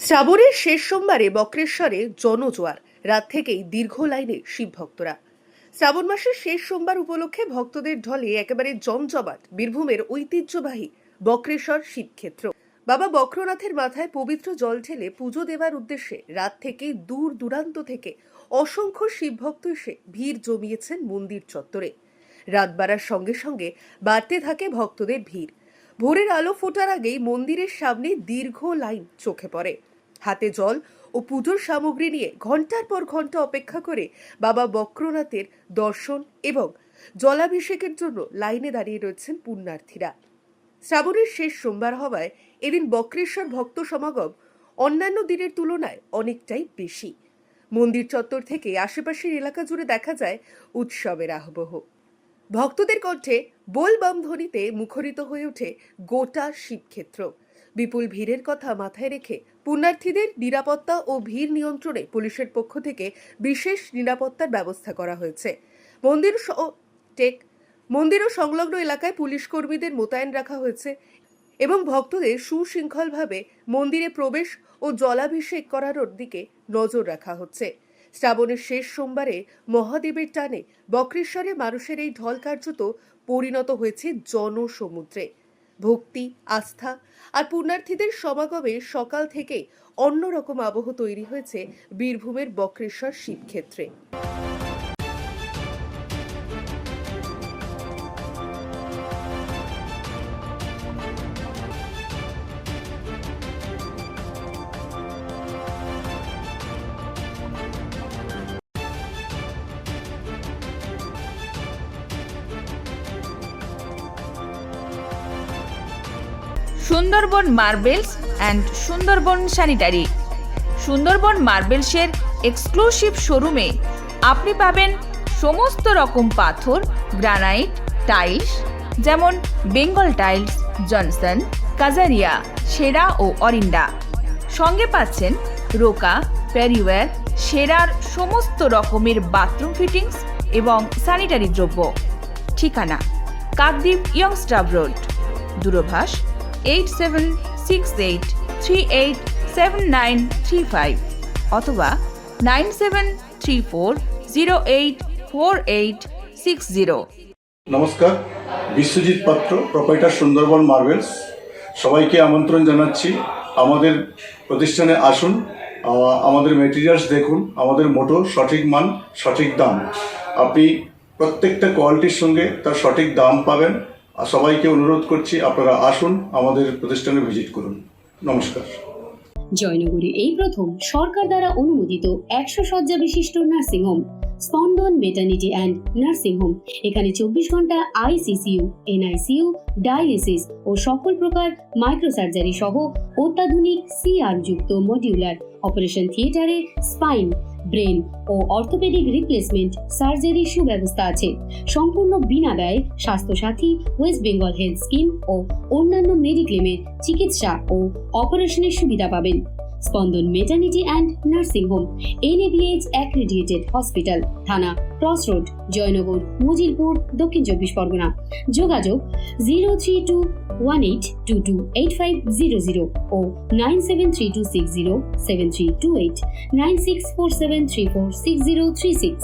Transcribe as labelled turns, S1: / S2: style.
S1: শ্রাবণের শেষ সোমবারে বক্রেশ্বরে জনজোয়ার। রাত থেকেই দীর্ঘ লাইনে শিব ভক্তরা। শ্রাবণ মাসের শেষ সোমবার উপলক্ষে ভক্তদের ঢলে একেবারে জমজমাট বীরভূমের ঐতিহ্যবাহী বক্রেশ্বর শিবক্ষেত্র। বাবা বক্রনাথের মাথায় পবিত্র জল ঢেলে পুজো দেওয়ার উদ্দেশ্যে রাত থেকেই দূর দূরান্ত থেকে অসংখ্য শিবভক্ত এসে ভিড় জমিয়েছেন মন্দির চত্বরে। রাত বাড়ার সঙ্গে সঙ্গে বাড়তে থাকে ভক্তদের ভিড়। ভোরের আলো ফোটার আগেই মন্দিরের সামনে দীর্ঘ লাইন চোখে পড়ে। হাতে জল ও পুজোর সামগ্রী নিয়ে ঘন্টার পর ঘন্টা অপেক্ষা করে বাবা বক্রনাথের দর্শন এবং জলাভিষেকের জন্য লাইনে দাঁড়িয়ে রয়েছেন পুণ্যার্থীরা। শ্রাবণের শেষ সোমবার হওয়ায় এদিন বক্রেশ্বর ভক্ত সমাগম অন্যান্য দিনের তুলনায় অনেকটাই বেশি। মন্দির চত্বর থেকে আশেপাশের এলাকা জুড়ে দেখা যায় উৎসবের আবহ। ভক্তদের কণ্ঠে বোল বম ধ্বনিতে মুখরিত হয়ে ওঠে গোটা শিবক্ষেত্র। বিপুল ভিড়ের কথা মাথায় রেখে পুণ্যার্থীদের নিরাপত্তা ও ভিড় নিয়ন্ত্রণে পুলিশের পক্ষ থেকে বিশেষ নিরাপত্তার ব্যবস্থা করা হয়েছে। মন্দির ও সংলগ্ন এলাকায় পুলিশ কর্মীদের মোতায়েন রাখা হয়েছে এবং ভক্তদের সুশৃঙ্খলভাবে মন্দিরে প্রবেশ ও জলাভিষেক করানোর দিকে নজর রাখা হচ্ছে। শ্রাবণের শেষ সোমবারে মহাদেবের টানে বক্রেশ্বরে মানুষের এই ঢল কার্যত পরিণত হয়েছে জনসমুদ্রে। ভক্তি, আস্থা আর পুণ্যার্থীদের সমাগমে সকাল থেকে অন্যরকম আবহ তৈরি হয়েছে বীরভূমের বক্রেশ্বর শিবক্ষেত্রে।
S2: Sundarban marbles and Sundarban sanitary. Sundarban মার্বেলসের এক্সক্লুসিভ শোরুমে আপনি পাবেন সমস্ত রকম পাথর, গ্রানাইট, টাইলস, যেমন বেঙ্গল টাইলস, জনসন, কাজারিয়া, সেরা ও অরিন্ডা। সঙ্গে পাচ্ছেন রোকা, প্যারিওয়্যার, সেরার সমস্ত রকমের বাথরুম ফিটিংস এবং স্যানিটারি দ্রব্য। ঠিকানা কাকদ্বীপ ইয়ংস্টার রোড, দূরভাষ 8768387935 অথবা 9734084860।
S3: নমস্কার, বিশ্বজিৎ পাত্র, প্রোপাইটার সুন্দরবন মার্বেলস। সবাইকে আমন্ত্রণ জানাচ্ছি আমাদের প্রতিষ্ঠানে আসুন, আমাদের মেটেরিয়ালস দেখুন। আমাদের মোটো সঠিক মান, সঠিক দাম। আপনি প্রত্যেকটা কোয়ালিটির সঙ্গে তার সঠিক দাম পাবেন। আর সবাইকে অনুরোধ করছি আপনারা আসুন, আমাদের প্রতিষ্ঠানে ভিজিট করুন। নমস্কার।
S4: জয়নগরে এই প্রথম সরকার দ্বারা অনুমোদিত 100 শয্যা বিশিষ্ট নার্সিংহোম স্পন্দন মেটার্নিটি অ্যান্ড নার্সিং হোম। এখানে 24 ঘন্টা আইসিসিইউ, এনআইসিইউ, ডায়ালিসিস ও সকল প্রকার মাইক্রোসার্জারি সহ অত্যাধুনিক সিআর যুক্ত মডিউলার অপারেশন থিয়েটারে স্পাইন, ব্রেন ও অর্থোপেডিক রিপ্লেসমেন্ট সার্জারি সুব্যবস্থা আছে। সম্পূর্ণ বিনা ব্যয় Swasthyasathi, West Bengal health scheme ও অন্যান্য মেডিক্লেমের চিকিৎসা ও অপারেশনের সুবিধা পাবেন। Spandan maternity and nursing home, NABH accredited hospital, থানা ক্রস রোড, জয়নগর, মজিলপুর, দক্ষিণ 24 পরগনা। যোগাযোগ 0321822850 ও 9732607328, 9647346036।